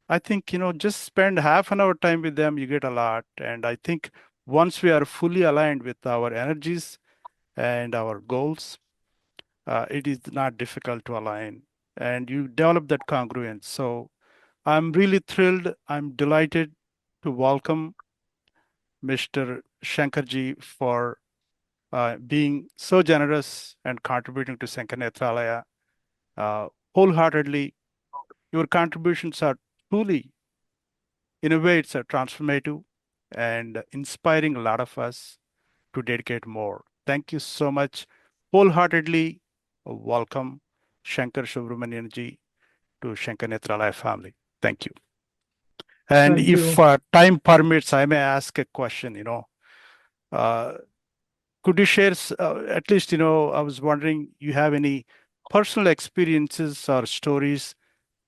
I think, just spend half an hour time with them, you get a lot. And I think once we are fully aligned with our energies and our goals, it is not difficult to align and you develop that congruence. So I'm really thrilled. I'm delighted to welcome Mr. Shankarji for being so generous and contributing to Sankaranetralaya wholeheartedly. Your contributions are truly, in a way, it's a transformative and inspiring a lot of us to dedicate more. Thank you so much. Wholeheartedly welcome Shankar Subramonian ji to Sankaranetralaya family. Thank you. And Thank if you. time permits, I may ask a question, could you share, at least, I was wondering, you have any personal experiences or stories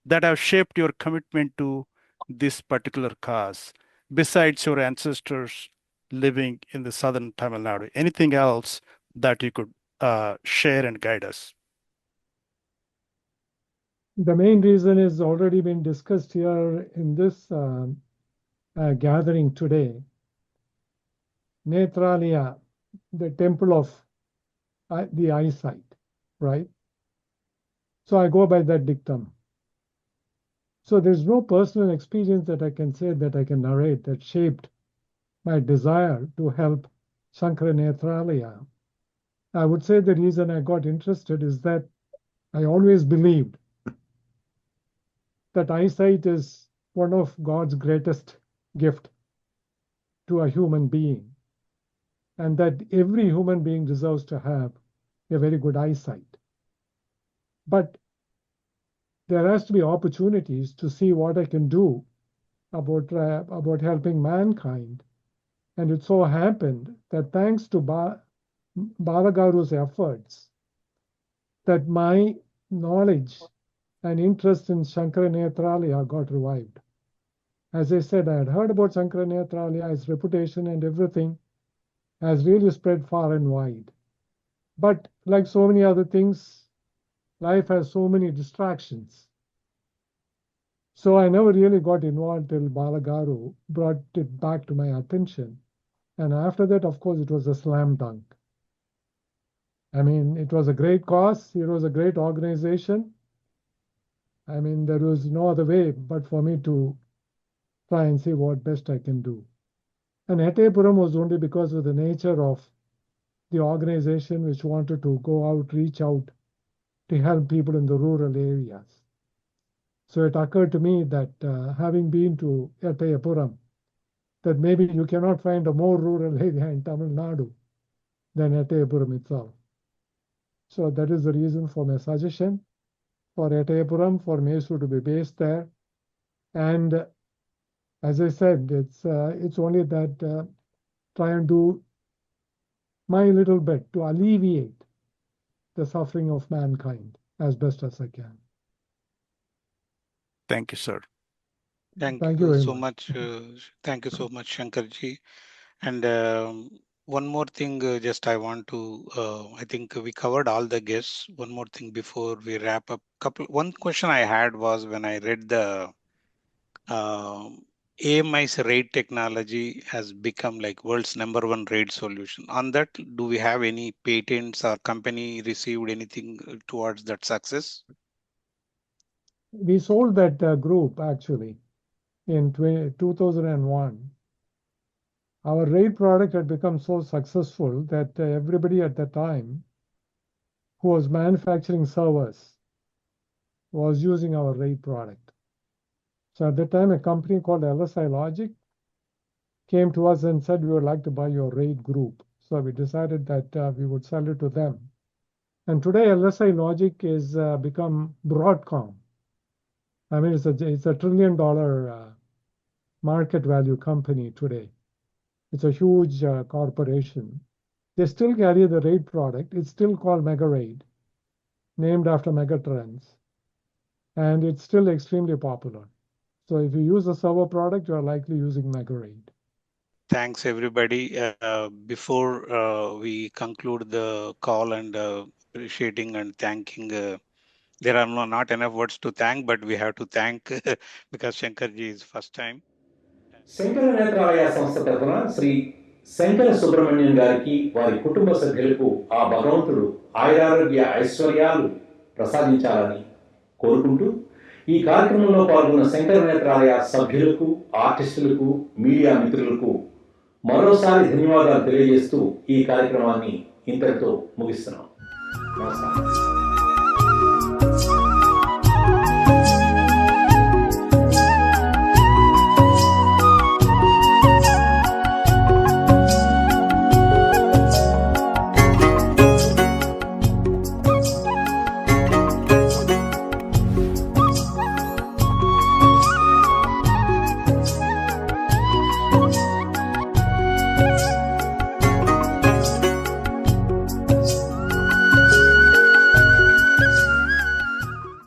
that have shaped your commitment to this particular cause, besides your ancestors living in the southern Tamil Nadu? Anything else that you could share and guide us? The main reason is already been discussed here in this gathering today. Netralaya, the temple of the eyesight. right? So I go by that dictum. So there's no personal experience that I can say that I can narrate that shaped my desire to help Shankaranetralaya. I would say the reason I got interested is that I always believed that eyesight is one of God's greatest gift to a human being, and that every human being deserves to have a very good eyesight. But there has to be opportunities to see what I can do about helping mankind. And it so happened that thanks to Balagaru's efforts, that my knowledge and interest in Shankaranetralaya got revived. As I said, I had heard about Shankaranetralaya, its reputation and everything has really spread far and wide. But like so many other things, life has so many distractions. So I never really got involved till Balagaru brought it back to my attention. And after that, of course, it was a slam dunk. I mean, it was a great cause. It was a great organization. I mean, there was no other way but for me to try and see what best I can do. And Etayapuram was only because of the nature of the organization which wanted to go out, reach out to help people in the rural areas. So it occurred to me that having been to Etayapuram, that maybe you cannot find a more rural area in Tamil Nadu than Etayapuram itself. So that is the reason for my suggestion for Etayapuram, for Mysore to be based there. And as I said, it's only that try and do my little bit to alleviate the suffering of mankind as best as I can. Thank you, sir. Thank Thank you you very so much. much. Thank you so much, Shankarji. And one more thing, just I want to, I think we covered all the guests. One more thing before we wrap up. One question I had was when I read the AMI's RAID technology has become like world's #1 RAID solution. On that, do we have any patents or company received anything towards that success? We sold that group actually in 2001. Our RAID product had become so successful that everybody at the time who was manufacturing servers was using our RAID product. So at the time, a company called LSI Logic came to us and said, we would like to buy your RAID group. So we decided that we would sell it to them. And today, LSI Logic is become Broadcom. I mean, it's a $1 trillion market value company today. It's a huge corporation. They still carry the RAID product. It's still called Mega RAID, named after Megatrends. And it's still extremely popular. So if you use a server product, you're likely using Mega RAID. Thanks, everybody. Before we conclude the call and appreciating and thanking, there are not enough words to thank, but we have to thank because Shankarji is first time. శంకరనేత్రాలయ సంస్థ తరఫున శ్రీ శంకర సుబ్రహ్మణ్యం గారికి వారి కుటుంబ సభ్యులకు ఆ భగవంతుడు ఆయురారోగ్య ఐశ్వర్యాలు ప్రసాదించాలని కోరుకుంటూ ఈ కార్యక్రమంలో పాల్గొన్న శంకరనేత్రాలయ సభ్యులకు, ఆర్టిస్టులకు, మీడియా మిత్రులకు మరోసారి ధన్యవాదాలు తెలియజేస్తూ ఈ కార్యక్రమాన్ని ఇంతటితో ముగిస్తున్నాం. నమస్కారం.